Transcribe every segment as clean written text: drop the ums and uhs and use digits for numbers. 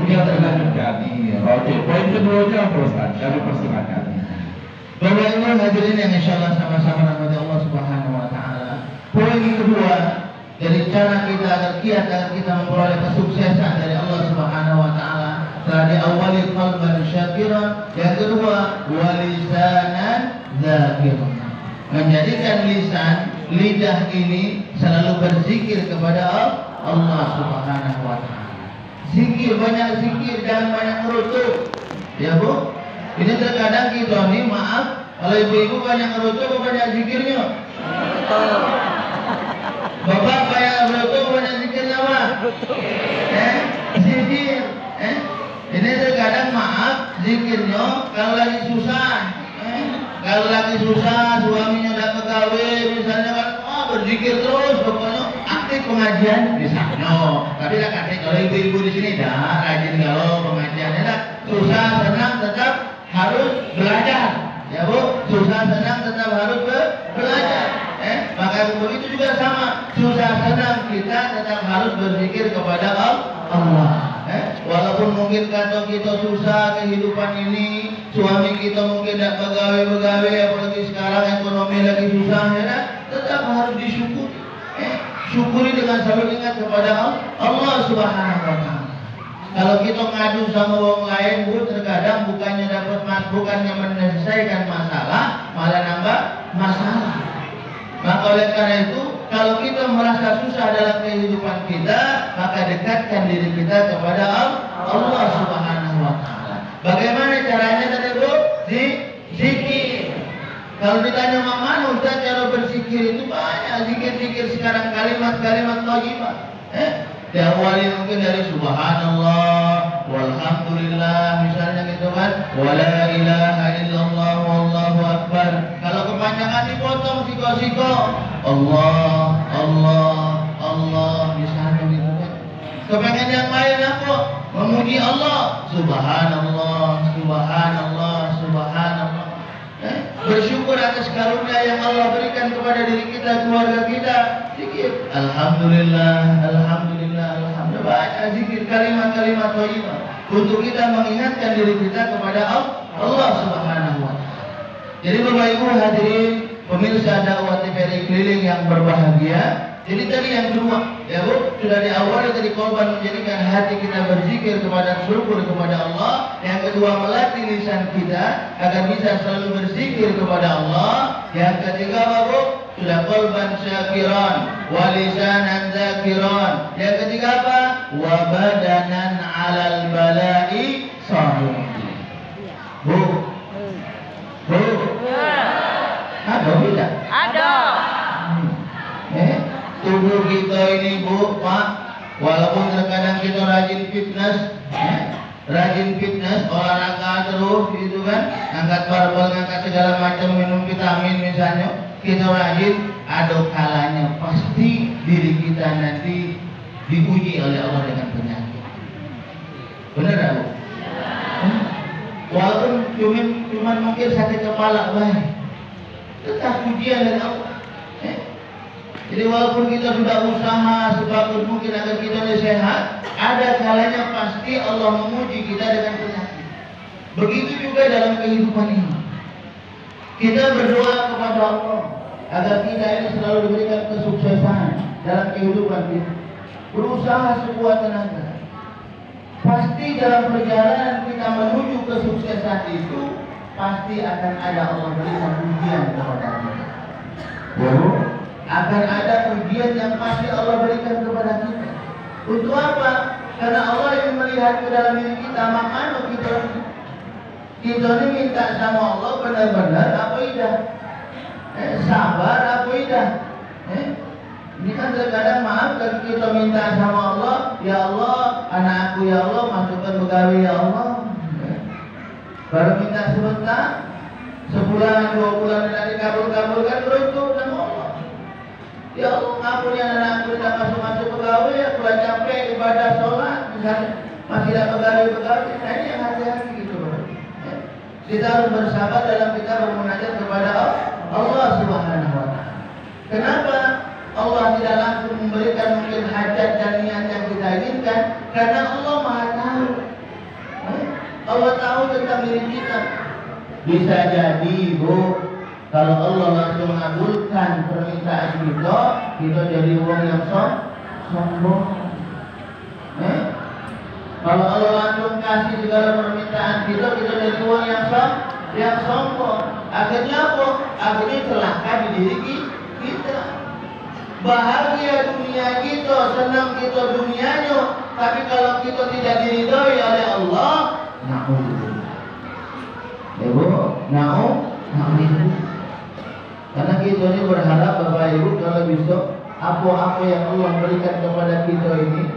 Ya tergantung kami. Oke, poin keduanya apa Ustaz? Kami persilakan. Bapak Ibu hadirin yang insyaallah sama-sama rahmati Allah Subhanahu wa taala. Poin kedua dari cara kita agar kiat agar kita memperoleh kesuksesan dari Allah Subhanahu wa taala telah diawali qalban syakiran, yang kedua walisanan zakiran. Menjadikan lidah ini selalu berzikir kepada Allah Subhanahu wa taala. Zikir, banyak zikir, jangan banyak ngerutuk. Ya Bu, ini terkadang kita nih, maaf, kalau ibu-ibu banyak ngerutuk, banyak zikirnya. Bapak banyak ngerutuk, banyak zikirnya Pak. Zikir. Ini terkadang maaf, zikirnya kalau lagi susah. Kalau lagi susah, suaminya udah pegawai, misalnya kan, berzikir terus, pokoknya aktif pengajian misalnya. Tapi lah katanya kalau ibu-ibu di sini dah rajin kalau pengajiannya dah susah senang tetap harus belajar, ya Bu. Susah senang tetap harus belajar. Maka begitu juga sama, susah senang kita tetap harus berzikir kepada Allah. Walaupun mungkin kata kita susah kehidupan ini, suami kita mungkin tidak pegawai-pegawai, apalagi sekarang ekonomi lagi susah, ya, tetap harus disyukuri. Syukuri dengan selalu ingat kepada Allah Subhanahu wa taala. Kalau kita ngadu sama orang lain, Bu, terkadang bukannya menyelesaikan masalah, malah nambah masalah. Maka oleh karena itu, kalau kita merasa susah dalam kehidupan kita, maka dekatkan diri kita kepada Allah Subhanahu wa taala. Bagaimana caranya tadi Bu? Zikir. Kalau ditanya mana Ustaz cara berzikir, itu banyak zikir-zikir sekarang, kalimat-kalimat thayyibah. Diawali mungkin dari subhanallah, walhamdulillah, misalnya gitu kan, wala ilaha illallah, wallahu akbar. Kalau kepanjangan dipotong siko-siko, Allah, misalnya gitu kan. Kepengen yang lain apa? Memuji Allah, subhanallah, subhanallah. Bersyukur atas karunia yang Allah berikan kepada diri kita, keluarga kita. Zikir, alhamdulillah. Banyak zikir, kalimat-kalimat thayyibah untuk kita mengingatkan diri kita kepada Allah Subhanahu wa taala. Jadi Bapak Ibu hadirin pemirsa dakwah TVRI Keliling yang berbahagia. Jadi tadi yang kedua, ya Bu, sudah diawali tadi korban menjadikan hati kita berzikir kepada syukur kepada Allah. Yang kedua, melatih lisan kita agar bisa selalu berzikir kepada Allah. Yang ketiga, Bu, sudah korban syakiran, walisanan zakiran. Yang ketiga apa? Wa badanan 'alal bala'i sahih. Bu. Ada tidak? Ada. Tubuh kita ini Bu, Pak, walaupun terkadang kita rajin fitness, olahraga terus gitu kan, angkat barbel, angkat segala macam, minum vitamin misalnya, kita rajin, ada kalanya pasti diri kita nanti diuji oleh Allah dengan penyakit. Benar tak Bu? Walaupun cuma mungkin sakit kepala baik, tetap ujian dari Allah. Jadi walaupun kita sudah usaha sebagus mungkin agar kita sehat, ada kalanya pasti Allah menguji kita dengan penyakit. Begitu juga dalam kehidupan ini. Kita berdoa kepada Allah agar kita ini selalu diberikan kesuksesan dalam kehidupan kita. Berusaha sekuat tenaga. Pasti dalam perjalanan kita menuju kesuksesan itu pasti akan ada Allah berikan ujian kepada kita. Akan ada ujian yang pasti Allah berikan kepada kita. Untuk apa? Karena Allah yang melihat ke dalam diri kita, makanya kita ini minta sama Allah benar-benar apa tidak? Sabar apa tidak? Ini kan terkadang maaf kalau kita minta sama Allah, ya Allah, anakku ya Allah, masukkan pegawai ya Allah. Baru minta sebentar, sebulan, 2 bulan tidak dikabul-kabulkan, beruntung sama Allah. Ya Allah, ngampuni anak-anakku tidak masuk pegawai, aku lah capek ibadah sholat, misalnya masih tidak pegawai. Nah ini yang hati-hati gitu. Kita harus bersabar dalam kita bermunajat kepada Allah Subhanahu wa taala. Kenapa Allah tidak langsung memberikan mungkin hajat dan niat yang kita inginkan? Karena Allah Maha tahu dalam diri kita. Bisa jadi Bu, kalau Allah langsung mengabulkan permintaan kita, kita jadi orang yang sombong. Kalau Allah langsung kasih segala permintaan kita, kita jadi orang yang sombong. Akhirnya apa? Akhirnya celaka di diri kita. Bahagia dunia kita, senang kita dunianya, tapi kalau kita tidak diridhoi oleh Allah, na'udzubillah. Ya Bu, na'udzubillah. Karena kita ini berharap Bapak Ibu kalau besok apa-apa yang Allah berikan kepada kita ini,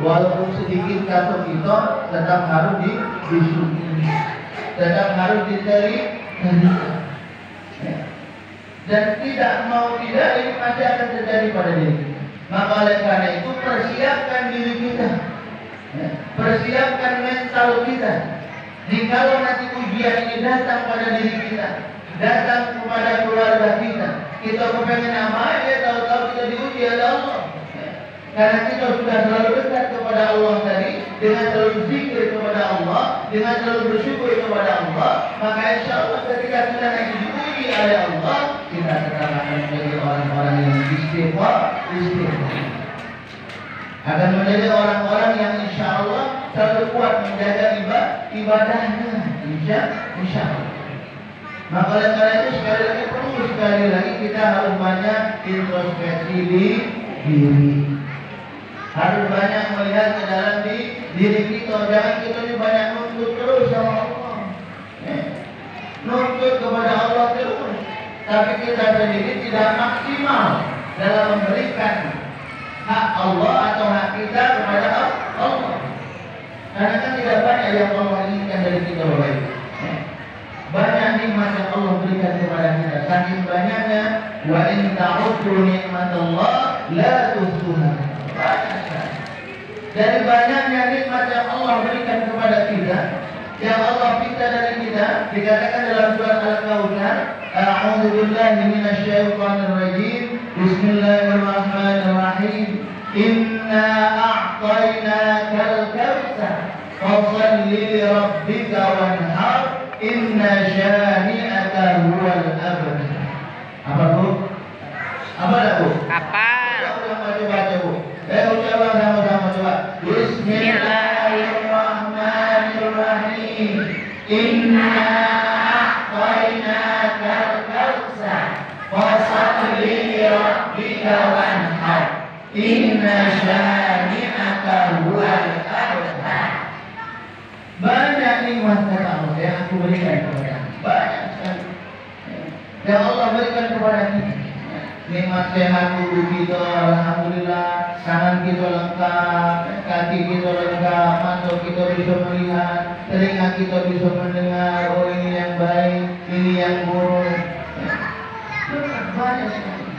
walaupun sedikit kata kita, tetap harus disyukuri, tetap harus diterima. Dan tidak mau tidak ini pasti akan terjadi pada diri kita. Maka oleh karena itu persiapkan diri kita, persiapkan mental kita. Jikalau nanti ujian ini datang pada diri kita, datang kepada keluarga kita kepengen apa ya, tahu-tahu kita diuji oleh Allah. Karena kita sudah selalu dekat kepada Allah tadi, dengan selalu zikir kepada Allah, dengan selalu bersyukur kepada Allah, maka insya Allah ketika kita nanti diuji oleh Allah, kita tetap akan menjadi orang-orang yang istighfar, akan menjadi orang-orang yang insya Allah selalu kuat menjaga ibadahnya, insya Allah. Maka oleh karena itu sekali lagi kita harus banyak introspeksi diri. Harus banyak melihat ke dalam diri kita. Jangan kita ini banyak nuntut terus sama Allah. Nuntut kepada Allah terus, tapi kita sendiri tidak maksimal dalam memberikan hak Allah atau hak kita kepada Allah. Karena kan tidak banyak yang Allah inginkan dari kita Bapak Ibu. Banyak nikmat yang Allah berikan kepada kita. Saking banyaknya, wa in ta'uddu nikmatallah la tuhsuha. Dari banyaknya nikmat yang Allah berikan kepada kita, yang Allah minta dari kita, dikatakan dalam surat Al-Kautsar, a'udzu billahi minasyaitonir rajim. Bismillahirrahmanirrahim. Inna a'tainakal kautsar fashalli li rabbika wanhar. Inna syani'aka huwal abtar. Apa Bu? Apa dah Bu? Apa? Baca Bu. Ucapan sama-sama coba. Bismillahirrahmanirrahim. Inna a'tainakal kautsar fashalli li rabbika wanhar. Inna syani'aka huwal abtar. Banyak nikmat kata Allah yang aku berikan kepada kita. Banyak sekali yang Allah berikan kepada kita. Nikmat sehat tubuh kita, alhamdulillah. Tangan kita lengkap, kaki kita lengkap, mata kita bisa melihat, telinga kita bisa mendengar. Oh ini yang baik, ini yang buruk. Banyak sekali.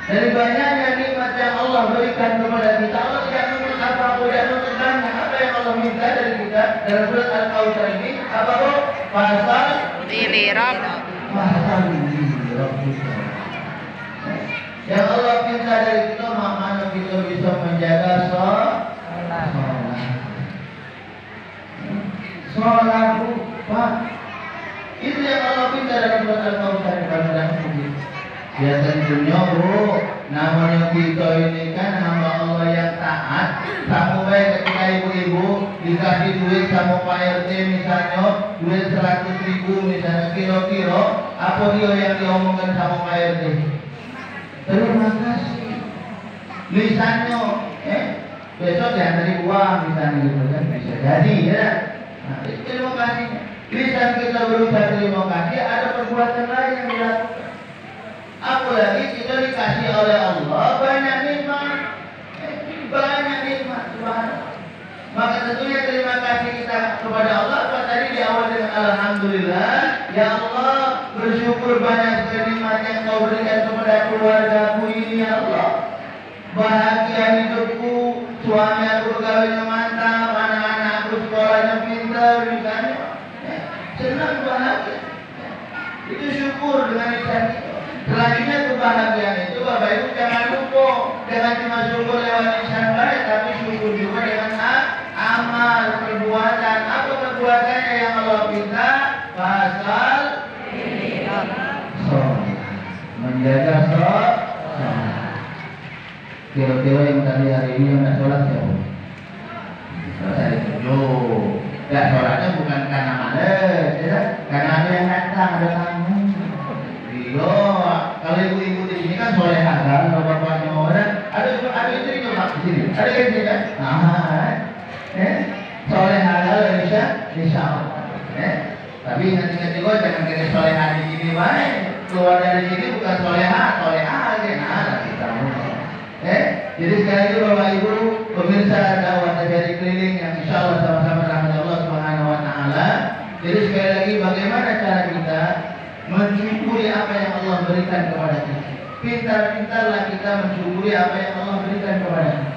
Dari banyaknya nikmat yang Allah berikan kepada kita, Allah tidak menuntut apa-apa, tidak menuntut banyak. Apa yang Allah minta dari kita dalam surat Al-Kautsar ini? Apa Bu? Fasal Diri Rabb. Yang Allah minta dari kita, makanya kita bisa menjaga sholat Bu, Pak. Itu yang Allah minta dalam surat Al-Kautsar ini. Ya tentunya Bu, namanya kita ini kan hamba Allah yang taat. Sampai ketika ibu-ibu dikasih duit sama Pak RT misalnya, duit 100.000 misalnya, kira-kira apa dia yang diomongkan sama Pak RT? Terima kasih. Lisannya, besok diantari uang misalnya gitu kan, bisa jadi ya. Nah, terima kasih. Lisan kita berusaha terima kasih, ada perbuatan lain yang dilakukan. Apalagi kita dikasih oleh Allah banyak nikmat, subhanallah. Maka tentunya terima kasih kita kepada Allah. Apa tadi di awal dengan alhamdulillah, ya Allah, bersyukur banyak nikmat yang Kau berikan kepada keluargaku ini ya Allah. Bahagia hidupku, suami aku berkawin mantap, anak-anakku sekolahnya pintar, misalnya. Senang bahagia. Itu syukur dengan lisan kita. Selanjutnya kebahagiaan itu Bapak Ibu jangan lupa, jangan cuma syukur lewat lisan baik, tapi syukur juga dengan amal, perbuatan. Apa perbuatannya yang Allah menjaga sholat. Kira-kira yang tadi hari ini yang nggak sholat siapa? Hari tujuh. Nggak sholatnya bukan karena males, ya? Karena ada yang datang, ada tamu. Iya, kalau ibu-ibu di sini kan solehah kan, kalau bapaknya orang, ada istri nggak di sini? Ada istri kan? Nah, solehah kalau insya Allah. Tapi ingat-ingat juga jangan kira solehah di sini baik. Keluar dari sini bukan solehah aja. Nah, kita jadi sekali lagi Bapak Ibu pemirsa dakwah TVRI keliling yang insya Allah sama-sama rahmat Allah Subhanahu Wa Taala. Jadi sekali lagi bagaimana cara kita mensyukuri apa yang Allah berikan kepada kita. Pintar-pintarlah kita mensyukuri apa yang Allah berikan kepada kita.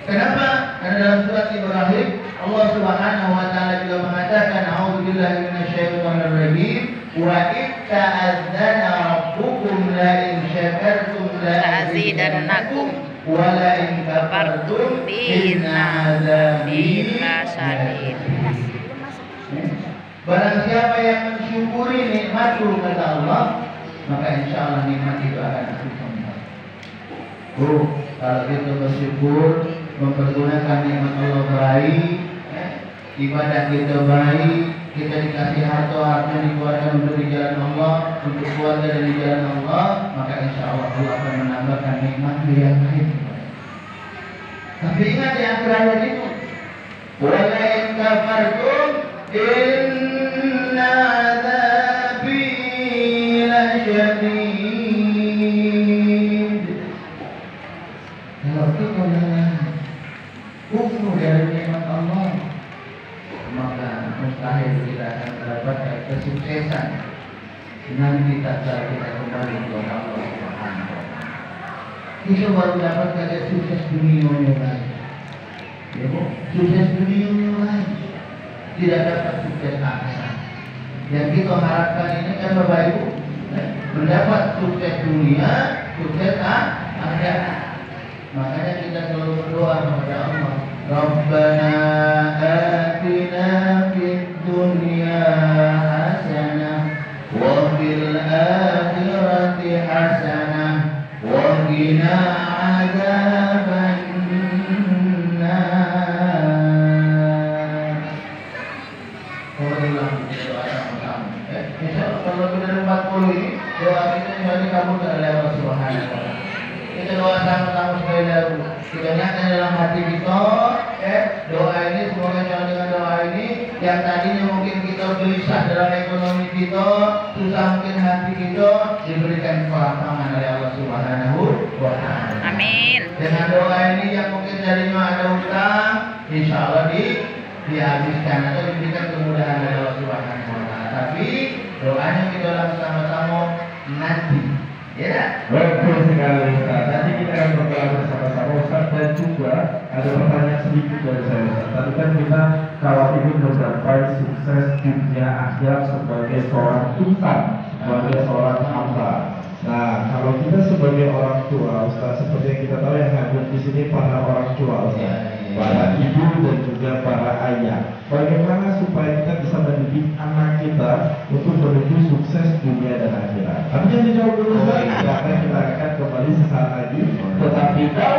Kenapa? Karena dalam surat Ibrahim Allah Subhanahu Wa Taala juga mengatakan A'udzubillahi minasyaitonir rajim wa itta'adzana rabbukum la in syakartum la azidannakum wa la in kafartum inna adzabi lasyadid. Barang siapa yang mensyukuri nikmatku kata Allah, maka insya Allah nikmat itu akan aku kembali. Kalau kita bersyukur, mempergunakan nikmat Allah baik, ibadah kita baik, kita dikasih harta dikeluarkan untuk di jalan Allah, untuk keluarga dari jalan Allah, maka insya Allah Allah akan menambahkan nikmat yang lain. Tapi ingat di akhir ayat itu, wala in kafartum inna adzabi lasyadid. Kalau kita kufur dari nikmat Allah, maka mustahil kita akan mendapatkan kesuksesan nanti tatkala kita kembali kepada Allah Subhanahu wa Ta'ala. Kita baru dapatkan sukses dunia yang lain, ya Bu, sukses dunia yang lain, tidak dapat sukses akhirat. Yang kita harapkan ini kan Bapak Ibu mendapat sukses dunia, sukses akhirat. Makanya kita selalu berdoa kepada Allah, Rabbana atina fid dunya hasanah wa fil akhirati hasanah wa qina adzabannar. Kalau sudah 40 ini doa kita ini kamu oleh Allah Subhanahu wa Ta'ala. Kita doa sama-sama sekali dahulu. Kita nyatakan dalam hati kita, doa ini semoga dengan doa ini yang tadinya mungkin kita gelisah dalam ekonomi kita, susah mungkin hati kita diberikan kelapangan oleh Allah Subhanahu wa Ta'ala. Amin. Dengan doa ini yang mungkin tadinya ada utang, insya Allah dihabiskan atau diberikan kemudahan oleh Allah Subhanahu wa Ta'ala. Tapi doanya kita dalam sama-sama nanti. Ya. Betul sekali Ustaz. Nanti kita akan berdoa bersama-sama Ustaz, dan juga ada pertanyaan sedikit dari saya Ustaz. Tadi kan kita kalau ingin mencapai sukses dunia akhirat sebagai seorang insan, sebagai seorang hamba. Nah, kalau kita sebagai orang tua Ustaz, seperti yang kita tahu yang hadir di sini para orang tua Ustaz, para ibu dan juga para ayah. Bagaimana supaya kita bisa mendidik anak kita untuk menuju sukses dunia dan akhirat? Tapi jangan dijawab dulu, karena kita akan kembali sesaat lagi. Tetapi kalau